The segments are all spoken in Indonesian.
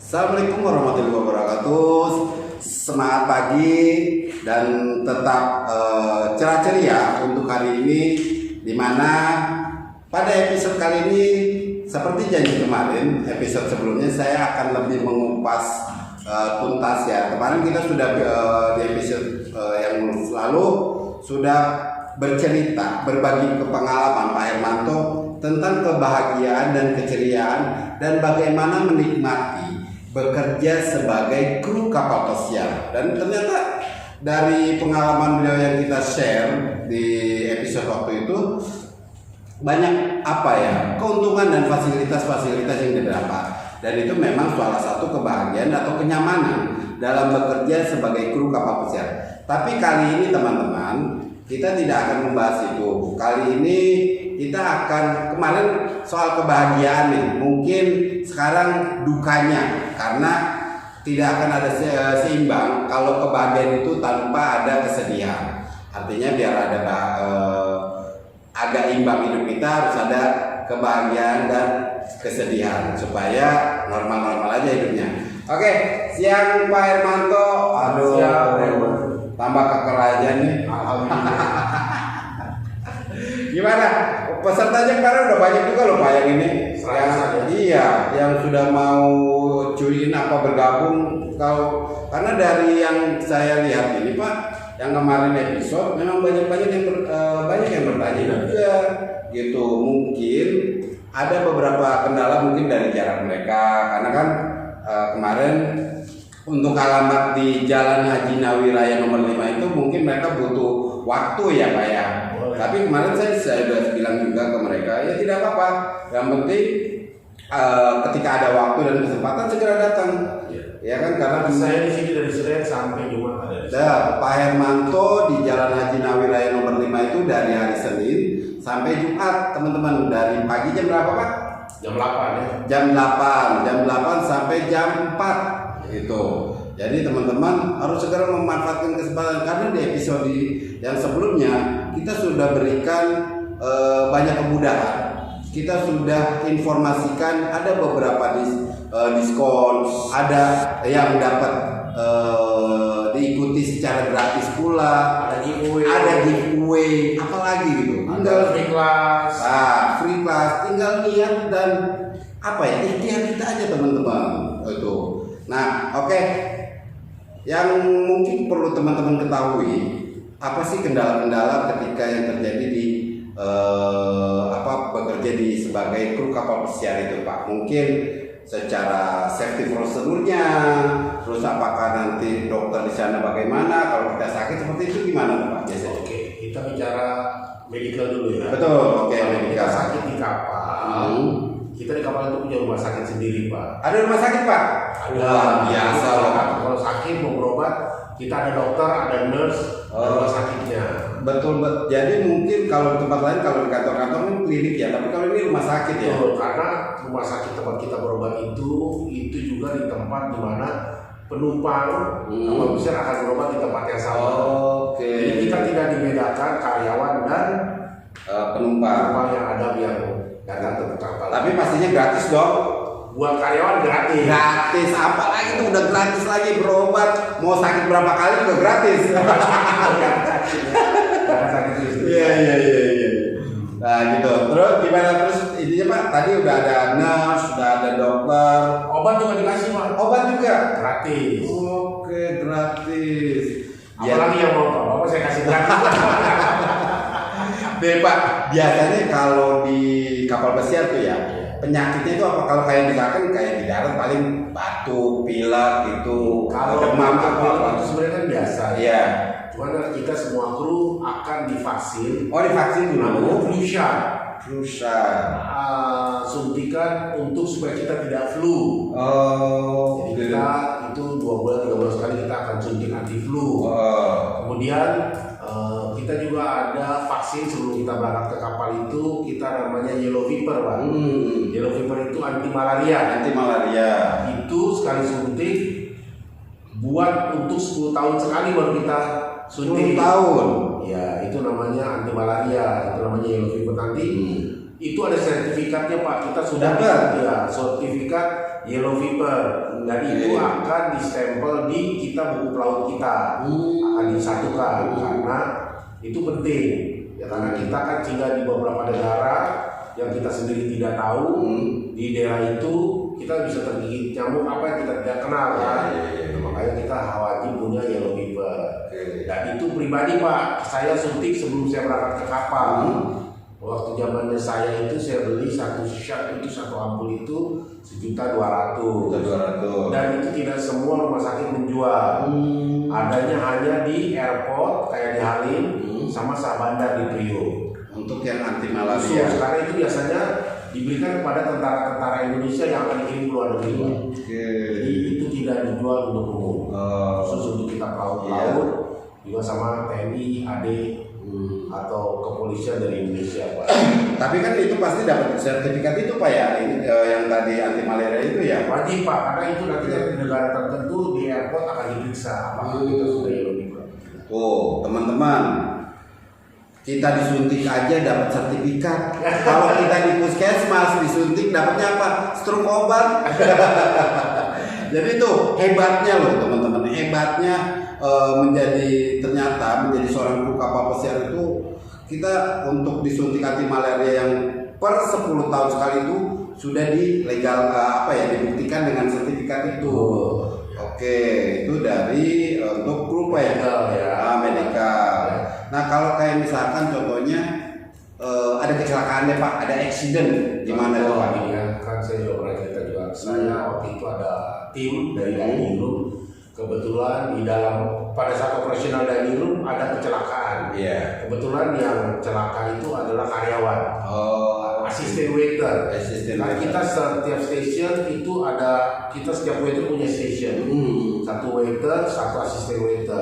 Assalamualaikum warahmatullahi wabarakatuh. Semangat pagi dan tetap cerah ceria untuk hari ini, dimana pada episode kali ini seperti janji kemarin, episode sebelumnya saya akan lebih mengupas tuntas ya. Kemarin kita sudah di episode yang lalu sudah bercerita, berbagi pengalaman Pak Hermanto tentang kebahagiaan dan keceriaan dan bagaimana menikmati bekerja sebagai kru kapal pesiar. Dan ternyata dari pengalaman beliau yang kita share di episode waktu itu, banyak keuntungan dan fasilitas-fasilitas yang didapat. Dan itu memang salah satu kebahagiaan atau kenyamanan dalam bekerja sebagai kru kapal pesiar. Tapi kali ini teman-teman, kita tidak akan membahas itu. Kali ini kita akan, kemarin soal kebahagiaan nih, mungkin sekarang dukanya, karena tidak akan ada seimbang kalau kebahagiaan itu tanpa ada kesedihan. Artinya biar ada agak imbang hidup kita, harus ada kebahagiaan dan kesedihan supaya normal-normal aja hidupnya. Oke, siang Pak Hermanto. Aduh, tambah keker aja nih. Gimana? Pesertanya kemarin udah banyak juga loh Pak yang ini. Yang sudah mau join apa bergabung. Karena dari yang saya lihat ini Pak, yang kemarin episode memang banyak yang bertanya juga gitu. Mungkin ada beberapa kendala mungkin dari jarak mereka, karena kan kemarin untuk alamat di Jalan Haji Nawi Raya nomor 5 itu mungkin mereka butuh waktu ya Pak ya. Tapi kemarin saya sudah bilang juga ke mereka, ya tidak apa-apa. Yang penting ketika ada waktu dan kesempatan segera datang. Ya kan, karena saya di sini dari Senin sampai Jumat ada di sini. Pak Hermanto di Jalan Haji Nawi Raya nomor 5 itu dari hari Senin sampai Jumat, teman-teman. Dari pagi jam berapa Pak? Jam 8 ya. Jam 8 sampai jam 4 gitu. Jadi teman-teman harus segera memanfaatkan kesempatan, karena di episode yang sebelumnya kita sudah berikan banyak kemudahan. Kita sudah informasikan ada beberapa diskon, ada yang dapat diikuti secara gratis pula, ada giveaway, apalagi gitu. Tinggal free class. Free class, tinggal niat dan ikhtiar kita aja teman-teman itu. Nah, oke. Yang mungkin perlu teman-teman ketahui, apa sih kendala-kendala ketika yang terjadi di bekerja sebagai kru kapal pesiar itu Pak? Mungkin secara safety prosedurnya, terus apakah nanti dokter di sana bagaimana kalau kita sakit seperti itu, gimana Pak biasanya? Oke, kita bicara medical dulu ya. Betul, oke, medical. Kita sakit di kapal. Kita di kapal itu punya rumah sakit sendiri Pak. Ada rumah sakit Pak? Ada. Biasa loh. Kalau sakit mau berobat, kita ada dokter, ada nurse, ada rumah sakitnya. Betul. Jadi mungkin kalau di tempat lain, kalau di kantor-kantor ini klinik ya, tapi kalau ini rumah sakit ya. Betul, karena rumah sakit tempat kita berobat itu juga di tempat di mana penumpang kapal pesiar akan berobat di tempat yang sama. Oke. Jadi kita tidak dibedakan karyawan dan penumpang yang ada yang datang ke kapal. Tapi pastinya gratis dong. Buat karyawan gratis. Gratis, apalagi itu udah gratis lagi berobat. Mau sakit berapa kali juga gratis. Iya. Nah gitu. Terus gimana terus intinya Pak? Tadi udah ada nurse, sudah ada dokter. Obat juga dikasih Pak. Obat juga Gratis. Oke, gratis. Apalagi yang mau Pak? Apa saya kasih gratis? Deh Pak, biasanya kalau di kapal pesiar tuh ya, penyakitnya itu apa? Kalau kayak di darat paling batuk, pilek gitu, Kalau demam itu sebenarnya kan biasa. Iya. Cuman kita semua kru akan divaksin. Divaksin dulu. Namanya flu shot. Flu shot. Suntikan untuk supaya kita tidak flu. Jadi kita itu 2 bulan 3 bulan sekali kita akan suntik anti flu. Kemudian kita juga ada vaksin sebelum kita berangkat ke kapal itu, kita namanya yellow fever Pak. Yellow fever itu anti malaria. Itu sekali suntik buat untuk 10 tahun sekali baru kita suntik. 10 tahun. Ya, itu namanya anti malaria, itu namanya yellow fever nanti. Itu ada sertifikatnya Pak, kita sudah ya, sertifikat yellow fever, dan itu akan distempel di kita buku pelaut kita, akan disatukan karena itu penting ya, karena kita kan tinggal di beberapa negara yang kita sendiri tidak tahu, di daerah itu kita bisa tergigit nyamuk apa yang kita tidak kenal kan. Makanya kita wajib punya yellow fever. Dan itu pribadi Pak, saya suntik sebelum saya berangkat ke kapal. Waktu zamannya saya itu saya beli satu shot itu, satu ampul itu 1.200.000. Dan itu tidak semua rumah sakit menjual. Adanya hanya di airport kayak di Halim sama Sabandar di Priok. Untuk yang anti malaria. Karena itu biasanya diberikan kepada tentara-tentara Indonesia yang akan dikirim ke luar negeri. Jadi itu tidak dijual untuk umum. Khusus untuk kita pelaut-pelaut, juga sama TNI, AD, atau kepolisian dari Indonesia Pak. Tapi kan itu pasti dapat sertifikat itu Pak ya, yang tadi anti malaria itu ya? Wajib Pak, karena itu nanti dari negara tertentu di airport akan diperiksa apakah kita sudah yellow fever. Tuh teman-teman, kita disuntik aja dapat sertifikat. Kalau kita di puskesmas disuntik dapatnya apa? Struk obat. Jadi itu hebatnya loh teman-teman, hebatnya ternyata menjadi seorang kru kapal pesiar itu, kita untuk disuntik anti malaria yang per 10 tahun sekali itu sudah dilegal dibuktikan dengan sertifikat itu. Oke, itu dari untuk kru ya, medikal. Nah kalau kayak misalkan contohnya ada kecelakaan deh Pak, ada accident di mana tuh Pak? Kan saya juga pernah cerita juga. Saya waktu itu ada tim dari dining room. Kebetulan di dalam pada saat operasional dining room ada kecelakaan. Kebetulan yang celaka itu adalah karyawan. Asisten waiter. Nah, kita setiap station itu ada, kita setiap waiter punya station. Satu waiter, satu asisten waiter.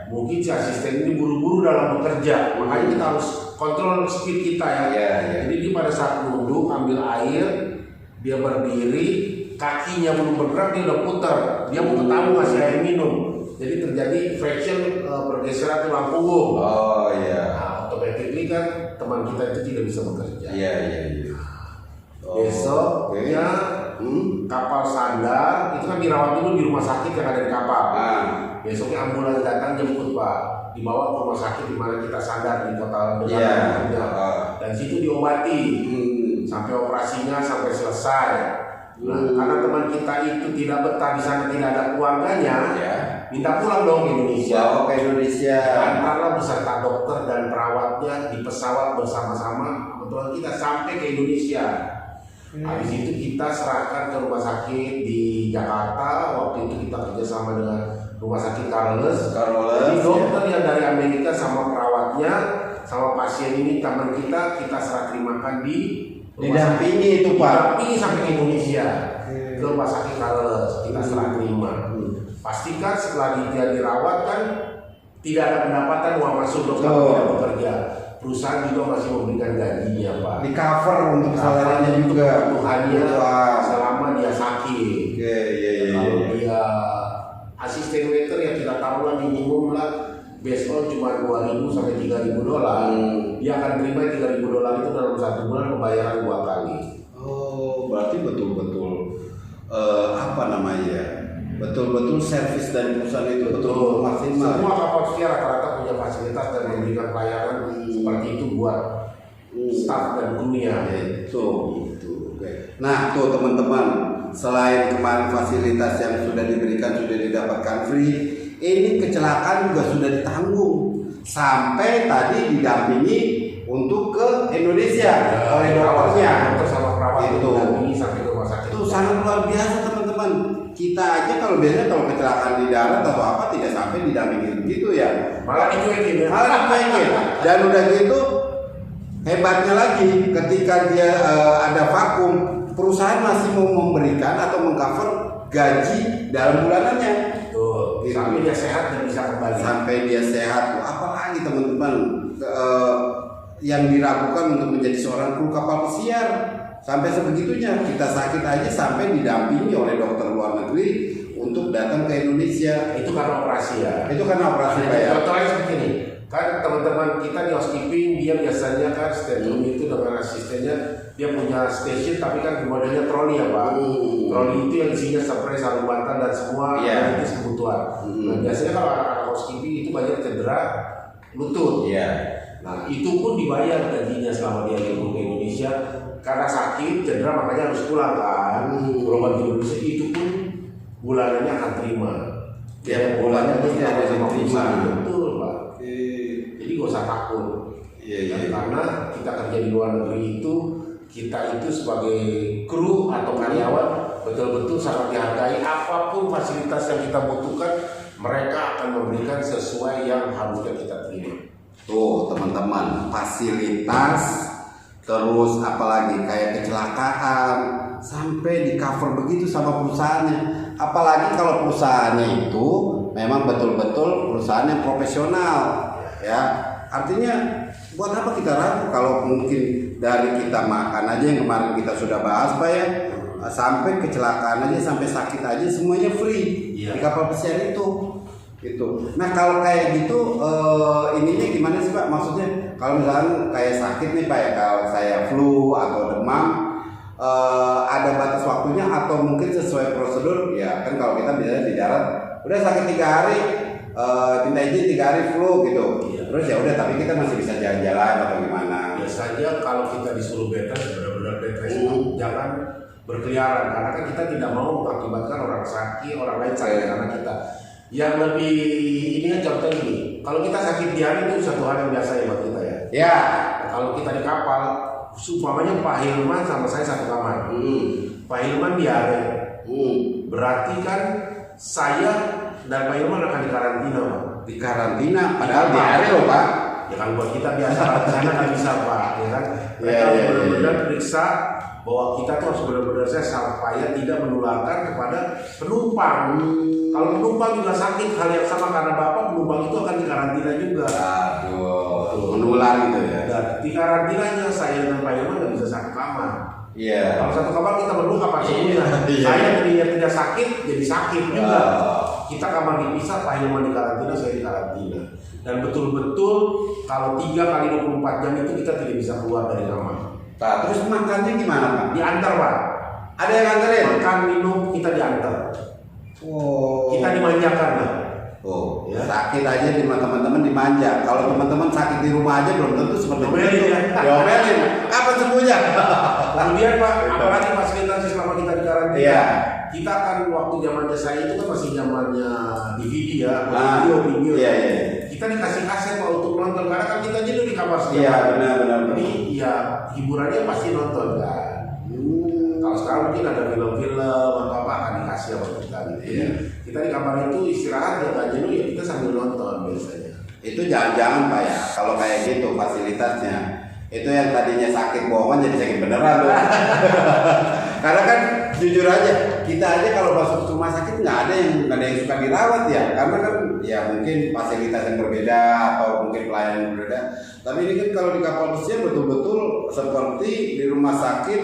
Mungkin si asisten ini buru-buru dalam bekerja, makanya kita harus kontrol speed kita ya. Jadi dia pada saat duduk ambil air, dia berdiri, kakinya belum bergerak dia udah putar, dia mau ketahu ngasih air minum. Jadi terjadi friction, pergeseran tulang punggung. Nah, automatically kan teman kita itu tidak bisa bekerja. Besoknya kapal sandar itu kan dirawat dulu di rumah sakit yang ada di kapal. Besoknya ambulans datang jemput Pak, dibawa ke rumah sakit di mana kita sandar di kota negara. Dan situ diobati sampai operasinya sampai selesai. Nah, karena teman kita itu tidak betah di sana, tidak ada keluarganya, minta pulang dong ke Indonesia. Ke Indonesia. Antarlah beserta dokter dan perawatnya di pesawat bersama-sama. Kebetulan kita sampai ke Indonesia. Habis itu kita serahkan ke rumah sakit di Jakarta. Waktu itu kita kerjasama dengan rumah sakit Carles. Jadi dokter yang dari Amerika sama perawatnya sama pasien ini teman kita serah terimakan di didampingi itu Pak. Didampingi sampai ke Indonesia ke rumah sakit Carles kita serah terima. Pastikan setelah dia dirawat kan tidak ada pendapatan uang masuk dokter tidak bekerja. Perusahaan juga masih memberikan gajinya Pak. Di cover untuk salarinya juga. Kebutuhannya selama dia sakit. Kalau dia asisten waiter yang kita tahu lah minimum lah based on cuma $2.000 sampai $3.000, dia akan terima $3.000 itu dalam 1 bulan pembayaran 2 kali. Berarti betul-betul betul-betul servis dari perusahaan itu betul maksimal. Semua kapal pesiar rata-rata punya fasilitas dan memberikan pelayanan seperti itu buat staff dan krunya. Nah tuh teman-teman, selain kemarin fasilitas yang sudah diberikan sudah didapatkan free, ini kecelakaan juga sudah ditanggung sampai tadi didampingi untuk ke Indonesia oleh dokternya. Sama perawat itu didampingi sampai ke rumah sakit. Itu sangat luar biasa teman-teman. Kita aja biasanya kalau kecelakaan di darat atau apa tidak sampai didampingi begitu ya. Malah dicuekin. Dan udah gitu hebatnya lagi ketika dia ada vakum, perusahaan masih mau memberikan atau mengcover gaji dalam bulanannya. Sampai dia sehat dan bisa kembali. Sampai dia sehat. Apalagi teman-teman yang diragukan untuk menjadi seorang kru kapal pesiar. Sampai sebegitunya, kita sakit aja sampai didampingi oleh dokter luar negeri untuk datang ke Indonesia. Itu karena operasi ya. Itu karena operasi Pak ya. Contohnya seperti ini, Kan teman-teman kita di housekeeping dia biasanya kan stateroom itu dengan asistennya dia punya station tapi kan modelnya troli ya Pak. Troli itu yang isinya spray, sarung bantal dan semua itu kebutuhan. Nah, biasanya kalau anak-anak housekeeping itu banyak cedera lutut. Nah itu pun dibayar gajinya selama dia libur ke Indonesia karena sakit cedera makanya harus pulang kan. Berobat di Indonesia itu pun bulanannya akan terima. Ya bulannya pasti ada yang terima. Betul Pak. Jadi gak usah takut. Karena kita kerja di luar negeri itu kita itu sebagai kru atau karyawan betul-betul sangat dihargai. Apapun fasilitas yang kita butuhkan mereka akan memberikan sesuai yang harusnya kita terima. Tuh teman-teman, fasilitas terus apalagi kayak kecelakaan sampai di cover begitu sama perusahaannya. Apalagi kalau perusahaannya itu memang betul-betul perusahaan yang profesional ya. Artinya buat apa kita ragu kalau mungkin dari kita makan aja yang kemarin kita sudah bahas Pak ya, sampai kecelakaan aja sampai sakit aja semuanya free di kapal pesiar itu gitu. Nah kalau kayak gitu ininya gimana sih Pak? Maksudnya kalau misalnya kayak sakit nih Pak ya, kalau saya flu atau demam ada batas waktunya atau mungkin sesuai prosedur ya kan. Kalau kita biasanya di darat udah sakit 3 hari minta izin 3 hari flu gitu. Terus ya udah tapi kita masih bisa jalan-jalan atau gimana. Biasanya kalau kita disuruh bed rest benar-benar bed rest jangan berkeliaran karena kan kita tidak mau mengakibatkan orang sakit, orang lain sakit karena kita. Yang lebih ini kan contoh ini, kalau kita sakit diare itu satu hal yang biasa ya buat kita ya. Nah, kalau kita di kapal, umpamanya Pak Hilman sama saya satu kamar. Pak Hilman diare, berarti kan saya dan Pak Hilman akan dikarantina Pak. Dikarantina, padahal diare loh Pak. Ya kan buat kita biasa, sana nggak bisa Pak, ya kan. Mereka benar-benar periksa bahwa kita tuh harus benar-benar supaya tidak menularkan kepada penumpang. Kalau penumpang juga sakit hal yang sama karena Bapak, penumpang itu akan dikarantina juga. Aduh, menular gitu ya. Dan di karantinanya saya dan Pak Hilman nggak bisa satu kamar. Kalau satu kamar kita berdua kapan sembuhnya. Saya tadinya tidak sakit jadi sakit juga. Kita kamar dipisah, Pak Hilman di karantina, saya di karantina. Dan betul-betul kalau 3 kali 24 jam itu kita tidak bisa keluar dari kamar. Nah, terus makannya gimana Pak? Diantar Pak. Ada yang nganterin? Makan minum kita diantar. Kita dimanjakan lah. Sakit aja di teman-teman dimanja. Kalau teman-teman sakit di rumah aja belum tentu seperti itu. Diomelin. Kapan sembuhnya? Kemudian Pak, apalagi fasilitas selama kita di karantina. Kita kan waktu zamannya saya itu kan masih zamannya DVD ya, video. Kita dikasih kaset Pak untuk nonton karena kan kita jenuh di kamar sendiri. Benar. Jadi ya hiburannya pasti nonton kan. Kalau sekarang mungkin ada film-film atau apa akan dikasih sama kita gitu ya. Kita di kamar itu istirahat ya nggak jenuh ya kita sambil nonton biasanya. Itu jangan-jangan Pak ya, kalau kayak gitu fasilitasnya itu yang tadinya sakit bohongan jadi sakit beneran loh. Karena kan jujur aja kita aja kalau masuk rumah sakit nggak ada yang suka dirawat ya, karena kan ya mungkin fasilitas yang berbeda atau mungkin pelayanan yang berbeda. Tapi ini kan kalau di kapal pesiar betul-betul seperti di rumah sakit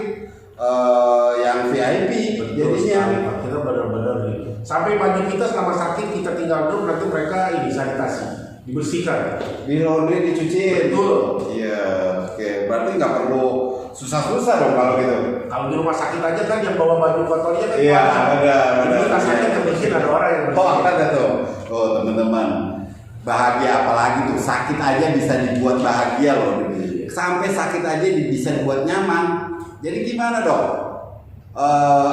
yang VIP. Jadinya kita benar-benar sampai baju kita selama sakit kita tinggal dulu nanti mereka ini sanitasi dibersihkan, di laundry dicuciin. Betul. Iya, oke. Berarti nggak perlu susah-susah dong kalau gitu. Kalau di rumah sakit aja kan yang bawa baju kotornya kan ada. Kita sakit kebersihin ada orang yang bersih. Ada tuh. Teman-teman, bahagia apalagi tuh sakit aja bisa dibuat bahagia loh. Sampai sakit aja bisa dibuat nyaman. Jadi gimana dong?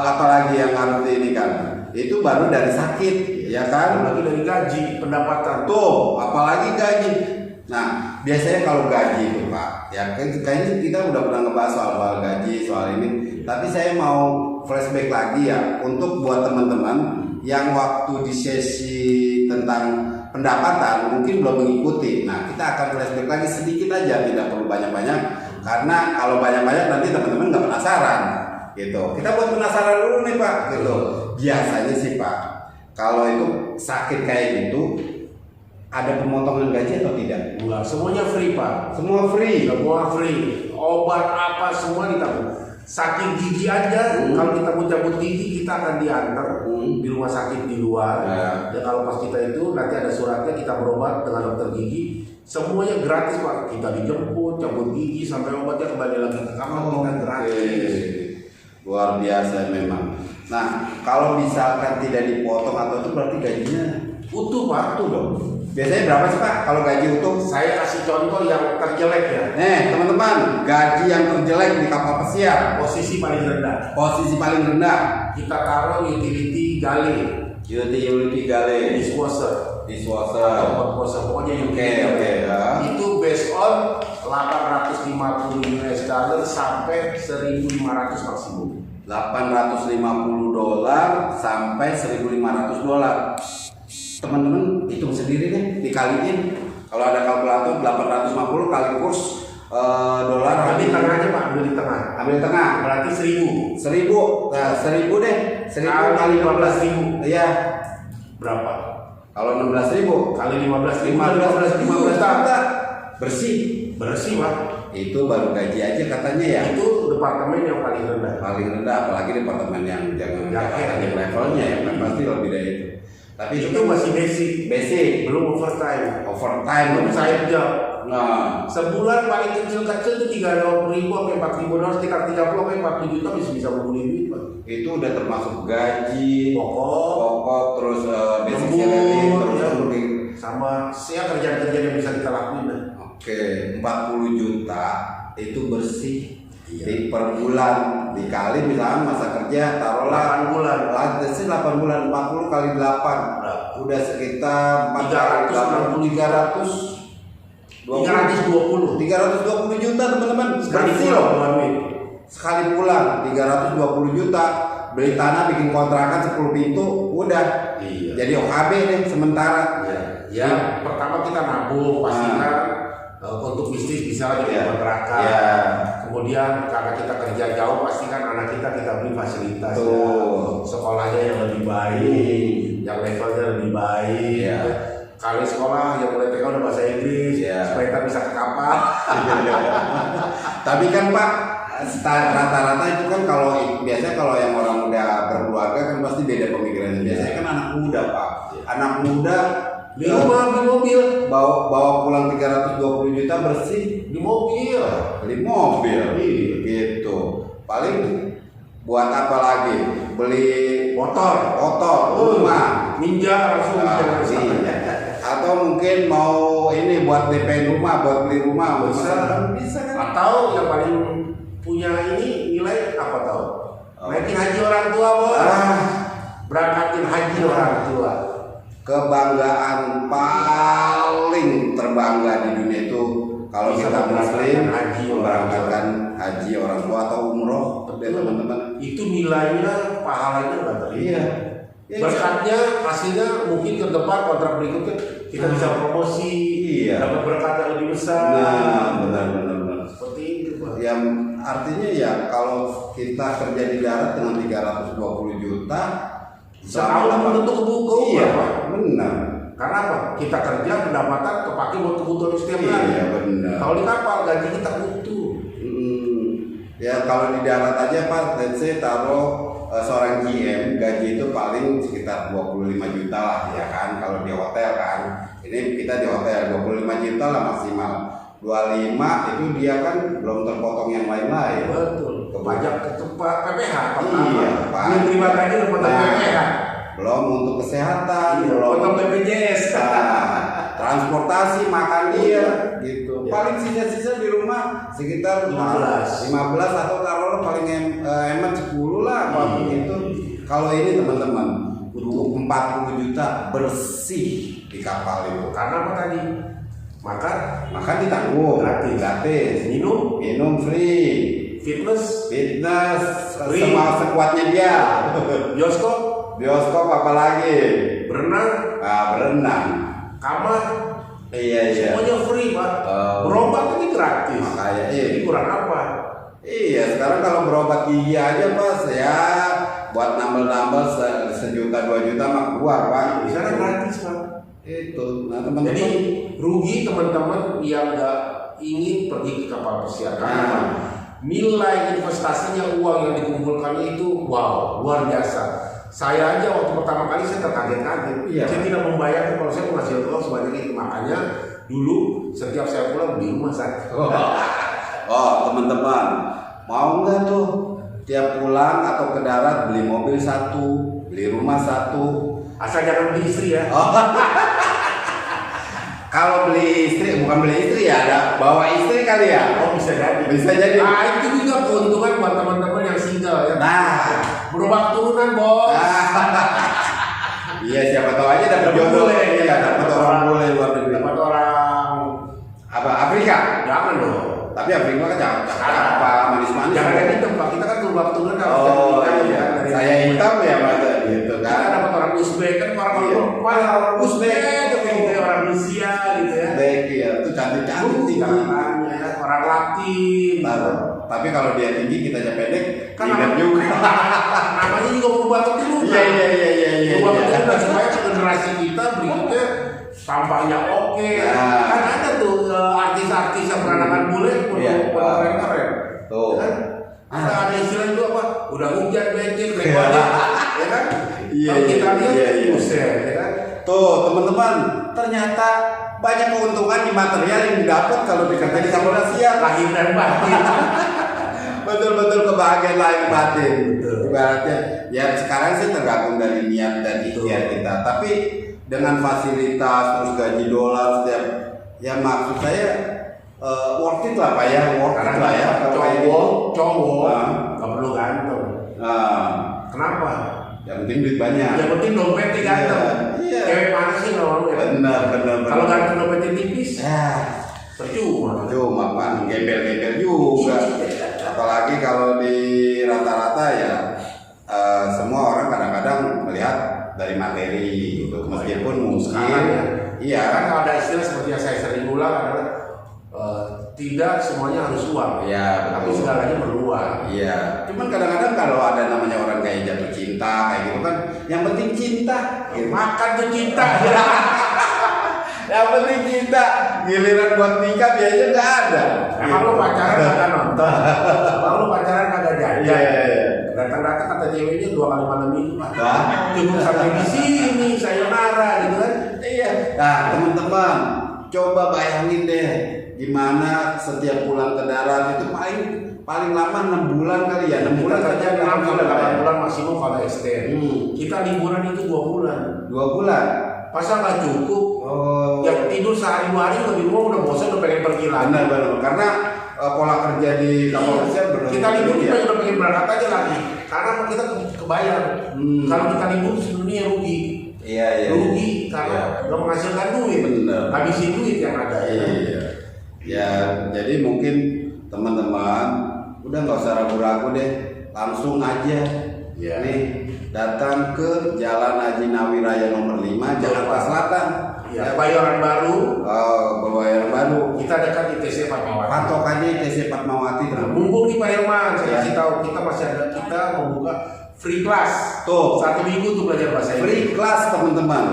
Apalagi yang harus ini kan? Itu baru dari sakit, ya kan? Apalagi dari gaji, pendapatan. Tuh, apalagi gaji. Nah, biasanya kalau gaji itu Pak, ya kayaknya kita udah pernah ngebahas soal gaji, soal ini. Tapi saya mau flashback lagi ya, untuk buat teman-teman yang waktu di sesi tentang pendapatan mungkin belum mengikuti. Nah, kita akan flashback lagi sedikit aja, tidak perlu banyak-banyak. Karena kalau banyak-banyak nanti teman-teman nggak penasaran. Gitu. Kita buat penasaran dulu nih Pak, gitu. Biasanya sih Pak, kalau itu sakit kayak gitu, ada pemotongan gaji atau tidak? Enggak, semuanya free Pak. Semua free. Semua free. Obat apa semua ditanggung. sakit gigi aja, kalau kita mau cabut gigi kita akan diantar di rumah sakit di luar. Dan kalau pas kita itu nanti ada suratnya, kita berobat dengan dokter gigi, semuanya gratis Pak. Kita dijemput, cabut gigi sampai obatnya kembali lagi ke kamar kita gratis. Luar biasa memang. Nah, kalau misalkan tidak dipotong atau itu berarti gajinya utuh Pak, utuh dong. Biasanya berapa sih Pak kalau gaji utuh? Saya kasih contoh yang terjelek ya. Teman-teman, gaji yang terjelek di kapal pesiar. Posisi paling rendah. Posisi paling rendah. Kita taruh utility gale. Utility gale. Dishwasher. Atau dishwasher. Pokoknya yang itu based on 850 US dollar sampai 1.500 maksimum. $850 sampai $1.500. Teman-teman hitung sendiri deh, dikaliin. Kalau ada kalkulator 850 kali kurs dolar. Ambil di tengah aja Pak, ambil di tengah. Ambil tengah. Berarti 1.000. 1.000. Nah, 1.000 deh. 1.000 kali 15.000. Iya. Berapa? Kalau 16.000 kali 15.000. 15 juta. Bersih Pak. Itu baru gaji aja katanya ya. Itu departemen yang paling rendah. Paling rendah, apalagi departemen yang jangan levelnya ya, pasti lebih dari itu. Tapi itu masih basic, belum overtime belum side job. Nah, sebulan paling kecil itu 3.000 sampai 4.000 sekitar 30 sampai 40 juta bisa membeli duit Pak. Itu udah termasuk gaji, pokok terus basic lembur, terus sama kerjaan-kerjaan yang bisa kita lakuin. Oke, 40 juta itu bersih. Di per bulan dikali misalnya masa kerja taruhlah 8 bulan. 8 bulan 40 kali 8 udah sekitar 320 juta teman-teman. Sekali pulang 320 juta. Beli tanah, bikin kontrakan 10 pintu, udah. Jadi OKB deh sementara. Ya, pertama kita nabung pastikan untuk bisnis bisa jadi kontrakan. Kemudian karena kita kerja jauh pastikan anak kita beli fasilitas sekolahnya yang lebih baik, yang levelnya lebih baik. Kali sekolah yang mulai TK udah bahasa Inggris supaya kita bisa ke kapal. Tapi kan Pak, rata-rata itu kan biasanya kalau yang orang udah berkeluarga kan pasti beda pemikirannya. Biasanya kan anak muda Pak, anak muda di rumah, beli mobil, bawa pulang 320 juta bersih di mobil, beli mobil, gitu. Paling buat apa lagi? Beli motor, rumah, ninja langsung. Atau mungkin mau ini buat DP rumah, buat beli rumah, bisa kan? Atau yang paling punya ini nilai apa tahu? Naikin haji orang tua Bos. Berangkatin haji orang tua. Kebanggaan paling terbangga di dunia itu kalau kita muslim memberangkatkan haji orang tua atau umroh teman-teman. Itu nilainya pahalanya berapa? Berkatnya hasilnya mungkin ke depan kontrak berikutnya kita bisa promosi, dapat berkat yang lebih besar. Benar. Seperti itu Pak. Yang artinya ya kalau kita kerja di darat dengan 320 juta setahun belum tentu kebuka. Pak. Benar. Karena apa? Kita kerja pendapatan kepake buat kebutuhan setiap hari. Benar. Kalau di kapal gaji kita utuh. Ya kalau di darat aja Pak, let's say taruh seorang GM gaji itu paling sekitar 25 juta lah ya kan, kalau di hotel kan. Ini kita di hotel 25 juta lah maksimal. 25 itu dia kan belum terpotong yang lain-lain. Betul. Pajak ke tempat PPH. Pak. Yang terima gaji dapat PPH. Belum untuk kesehatan, belum potong BPJS. Transportasi, makan dia gitu. Paling sisa-sisa di rumah sekitar 15 atau kalau paling hemat 10 lah apa begitu. Kalau ini teman-teman butuh 40 juta bersih di kapal itu. Karena apa tadi? Makan ditanggung gratis. Minum free. Fitness free. Semua sekuatnya dia. Bioskop apalagi? Berenang. Kamar. Semuanya free Pak. Berobat ini gratis. Makanya ini kurang apa? Sekarang kalau berobat gigi aja Pak ya buat nambel-nambel 1 juta 2 juta mah keluar Pak. Di sana gratis Pak. Itu. Nah teman-teman. Jadi rugi teman-teman yang nggak ingin pergi ke kapal pesiar. nilai investasinya, uang yang dikumpulkannya itu wow, luar biasa. Saya aja waktu pertama kali saya terkaget-kaget. Iya. Saya tidak membayangkan kalau saya menghasilkan uang sebanyak itu. Makanya dulu setiap saya pulang beli rumah saya. Oh teman-teman, mau nggak tuh tiap pulang atau ke darat beli mobil satu, beli rumah satu? Asal jangan beli istri ya. Oh. Kalau beli istri, bukan beli istri ya, ada bawa istri kali ya? Oh bisa jadi. Bisa jadi. Nah itu juga keuntungan buat teman-teman yang single ya. Nah, berubah turunan bos. iya siapa tahu aja dapat jodoh. Boleh. Iya dapat orang boleh luar negeri. Dapat orang Apa Afrika? jangan dong. Tapi Afrika kan cakep apa manis-manis. Jangan kayak gitu Pak, kita kan berubah turunan harus Oh dari iya, dari saya hitam ya masa gitu kita kan. dapat orang Uzbek kan orang Iya. orang Uzbek gitu ya, orang Rusia gitu ya. Baik ya, itu cantik-cantik sih. Caranya ya, orang Latin. Tapi kalau dia tinggi kita aja pendek, Kan kan juga. namanya juga berubah turunan. Iya. Berubah turunan supaya generasi kita berikutnya tampaknya oke. Nah. Kan ada tuh artis-artis yang beranakan bule Iya. keren. Tuh. Ya kan? Ada istilah itu apa? Udah hujan becek aja, ya kan? Iya, Kalau kita lihat iya. buset, ya kan? Tuh teman-teman, ternyata banyak keuntungan di material yang didapat kalau dikatakan sama Malaysia. Lahir dan batin. Betul-betul kebahagiaan lahir batin. Betul. Ibaratnya, ya sekarang sih tergantung dari niat dan ikhtiar kita. Tapi dengan fasilitas terus gaji dolar setiap, ya maksud saya worth it lah Pak ya, worth it lah ya. Kalau kayak gitu. Cowok, Nah. nggak perlu ganteng. Nah, Kenapa? yang penting duit banyak. Yang penting dompetnya ganteng. Iya. Cewek mana sih nggak mau ya? Benar. Kalau ganteng dompetnya tipis, Ya. percuma. Cuma kan gembel-gembel juga. Apalagi kalau di rata-rata ya semua orang kadang-kadang melihat dari materi gitu. Meskipun mungkin Sekarang ya. iya Kan kalau ada istilah seperti yang saya sering ulang adalah tidak semuanya harus uang. Iya, Tapi betul. segalanya perlu uang. Iya. Cuman kadang-kadang kalau ada namanya orang kayak jatuh cinta kayak gitu kan, yang penting cinta. Gitu. Makan tuh cinta. Yang penting cinta. Giliran buat nikah biayanya nggak ada. Emang lu pacaran kagak nonton? Emang lu pacaran kagak jajan? Iya. Datang-datang kata ceweknya 2 kali malam minggu Pak. Nah. Cukup sampai di sini, sayonara gitu kan. Iya. Nah, teman-teman, coba bayangin deh gimana setiap pulang ke darat itu paling lama 6 bulan kali ya. 6 bulan Kita kerja saja 6 sampai 8 bulan maksimum kalau extend. Kita liburan itu 2 bulan. 2 bulan. Pasal nggak cukup. Oh. Yang tidur sehari 2 hari lebih rumah udah bosan udah pengen pergi lagi. Benar. Karena pola kerja di kapal pesiar benar. Kita libur kita udah pengen berangkat aja lagi. Karena kita kebayang. Kalau kita libur sebenarnya rugi. Iya. Rugi karena nggak menghasilkan duit. Benar. Habisin duit yang ada. Iya. Ya, jadi mungkin teman-teman udah nggak usah ragu-ragu deh, langsung aja. Iya. Nih, datang ke Jalan Haji Nawi Raya nomor 5 Jakarta Selatan. Ya, Bayoran Baru. Bayoran Baru. Kita dekat ITC Fatmawati. Patokannya ITC Fatmawati. Nah, mumpung nih Pak Hilman, saya Ya. kasih tahu kita membuka free class. Tuh. 1 minggu untuk belajar bahasa Inggris. Free class teman-teman.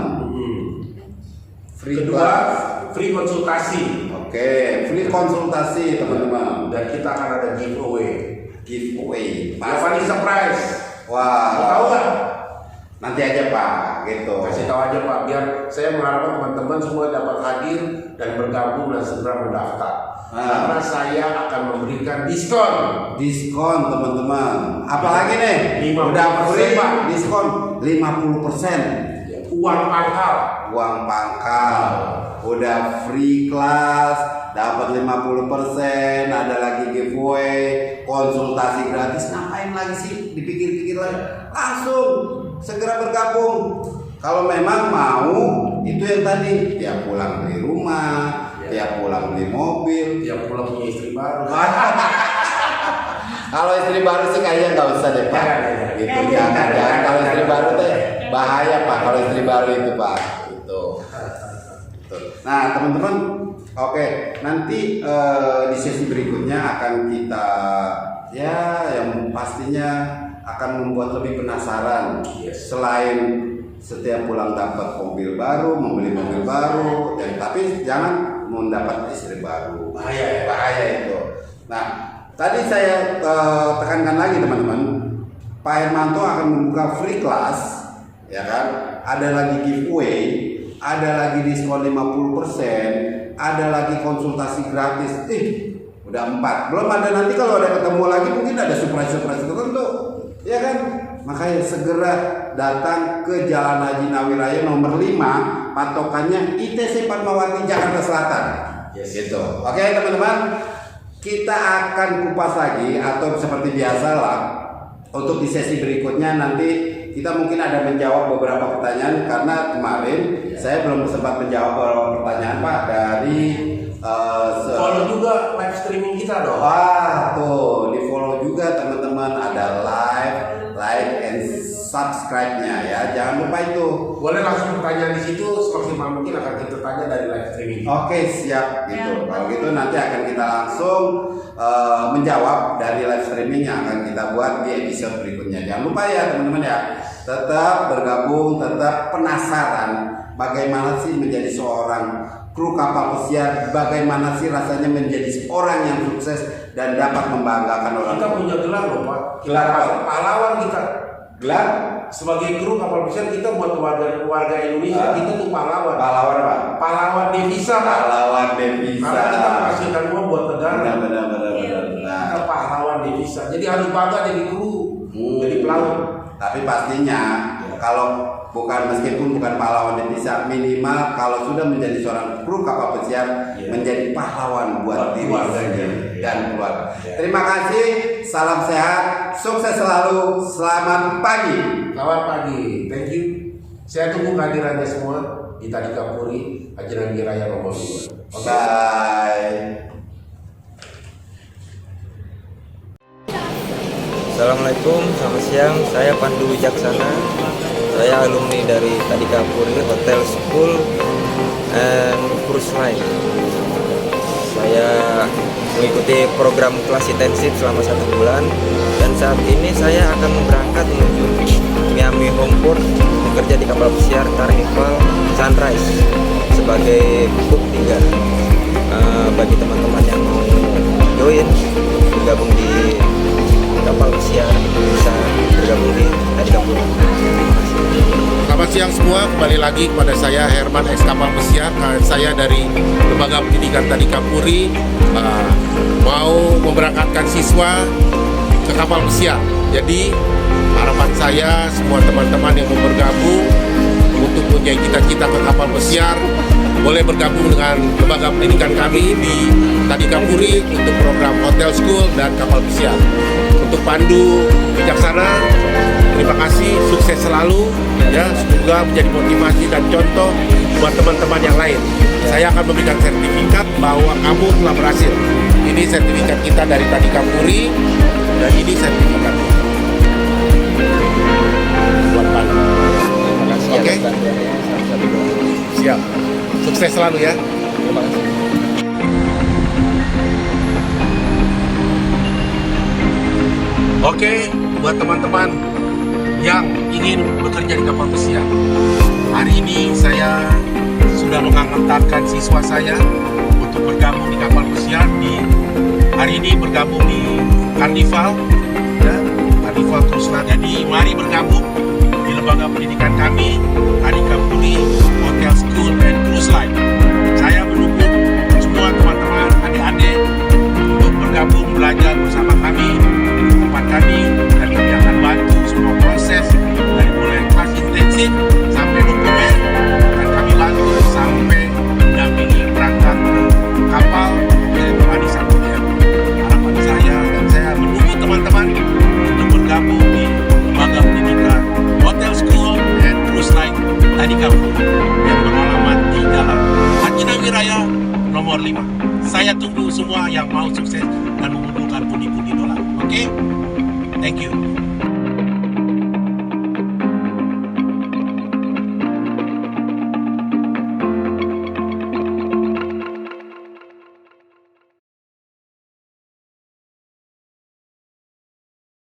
Free Kedua, class. free konsultasi. Oke, free konsultasi teman-teman. Dan kita akan ada giveaway. Giveaway. Japanese surprise. Wah. Mau tahu nggak? Nanti aja Pak, gitu. Kasih tahu aja Pak, biar saya mengharapkan teman-teman semua dapat hadir dan bergabung dan segera mendaftar. Karena saya akan memberikan diskon. Diskon teman-teman. Apalagi nih? 50%, Udah free Pak. diskon 50%. Uang pangkal. Uang pangkal. Udah free kelas, dapat 50%, ada lagi giveaway, konsultasi gratis. Ngapain lagi sih dipikir-pikir lagi? Langsung segera bergabung. Kalau memang mau, itu yang tadi, tiap pulang beli rumah, tiap pulang beli mobil, Tiap pulang punya istri baru. Kalau istri baru sih kayaknya nggak usah deh Pak. Gitu jangan. Kalau istri baru teh bahaya Pak. Kalau istri baru itu Pak. Gitu. Nah teman-teman, oke. Nanti di sesi berikutnya akan kita yang pastinya akan membuat lebih penasaran. Selain setiap pulang dapat mobil baru, membeli mobil baru, tapi jangan mendapat istri baru. Bahaya itu. Nah. tadi saya tekankan lagi teman-teman, Pak Hermanto akan membuka free class, ya kan? Ada lagi giveaway, ada lagi diskon 50%, ada lagi konsultasi gratis. Udah 4. Belum ada nanti kalau ada ketemu lagi mungkin ada surprise-surprise tertentu, ya kan? Makanya segera datang ke Jalan Haji Nawiraya nomor 5, patokannya ITC Fatmawati Jakarta Selatan. Yes. Gitu. Oke teman-teman, kita akan kupas lagi atau seperti biasa lah. Untuk di sesi berikutnya nanti kita mungkin ada menjawab beberapa pertanyaan karena kemarin saya belum sempat menjawab beberapa pertanyaan Pak dari follow juga live streaming kita dong. Wah tuh di follow juga teman-teman, ada like and subscribe-nya ya, jangan lupa itu. Boleh langsung pertanyaan di situ, semaksimal mungkin akan kita tanya dari live streaming. Oke siap gitu. Kalau gitu nanti akan kita langsung menjawab dari live streaming yang akan kita buat di episode berikutnya. Jangan lupa ya teman-teman ya, tetap bergabung, tetap penasaran bagaimana sih menjadi seorang kru kapal pesiar, bagaimana sih rasanya menjadi seorang yang sukses dan dapat membanggakan orang. Kita punya gelar loh Pak. Gelar apa? Pahlawan kita. Gelar sebagai kru kapal pesiar kita buat warga Indonesia, kita tuh pahlawan. Pahlawan apa? Pahlawan devisa Pak. Pahlawan devisa. Karena kita menghasilkan uang buat negara. Benar. Kita pahlawan devisa. Jadi harus bangga jadi kru, jadi pelaut. Tapi pastinya kalau meskipun bukan pahlawan devisa, minimal kalau sudah menjadi seorang kru kapal pesiar menjadi pahlawan buat diri sendiri dan keluarga. Terima kasih, salam sehat, sukses selalu, selamat pagi. Selamat pagi, thank you. Saya tunggu kehadirannya semua di Tadika Puri Haji Nawiraya nomor 2. Bye. Assalamualaikum, selamat siang. Saya Pandu Wijaksana. Saya alumni dari Tadika Puri Hotel School and Cruise Line. Saya mengikuti program kelas intensif selama 1 bulan dan saat ini saya akan berangkat menuju Miami Homeport bekerja di kapal pesiar Carnival Sunrise sebagai book 3. Bagi teman-teman yang mau join bergabung di kapal pesiar bisa bergabung di Tadika Puri. Selamat siang semua, kembali lagi kepada saya Herman ex kapal pesiar. Saya dari Lembaga Pendidikan Tadika Puri mau memberangkatkan siswa ke kapal pesiar. Jadi harapan saya semua teman-teman yang mau bergabung untuk punya cita-cita ke kapal pesiar boleh bergabung dengan lembaga pendidikan kami di Tadika Puri untuk program Hotel School dan kapal pesiar. Untuk Pandu Wijaksana, terima kasih, sukses selalu ya, semoga menjadi motivasi dan contoh buat teman-teman yang lain. Saya akan memberikan sertifikat bahwa kamu telah berhasil. Ini sertifikat kita dari Tadika Puri dan ini sertifikat buat Pandu. Oke? Siap. Sukses selalu ya. Terima kasih. Oke, buat teman-teman yang ingin bekerja di kapal pesiar, hari ini saya sudah mengantarkan siswa saya untuk bergabung di kapal pesiar. Hari ini bergabung di Carnival, ya, Carnival Cruise Line. Jadi mari bergabung di lembaga pendidikan kami, Tadika Puri Hotel School and Cruise Line. Saya menunggu semua teman-teman adik-adik untuk bergabung belajar bersama kami di tempat kami. Kami akan bantu semua proses dari mulai kelas intensif sampai dokumen, dan kami bantu sampai mendampingi berangkat ke kapal yaitu Adi Samudera. Harapan saya dan saya menunggu teman-teman untuk bergabung di lembaga pendidikan Hotel School and Cruise Line Tadika Puri yang beralamat di Jalan Haji Nawiraya nomor 5. Saya tunggu semua yang mau sukses dan mengumpulkan pundi-pundi dolar. Oke? Thank you.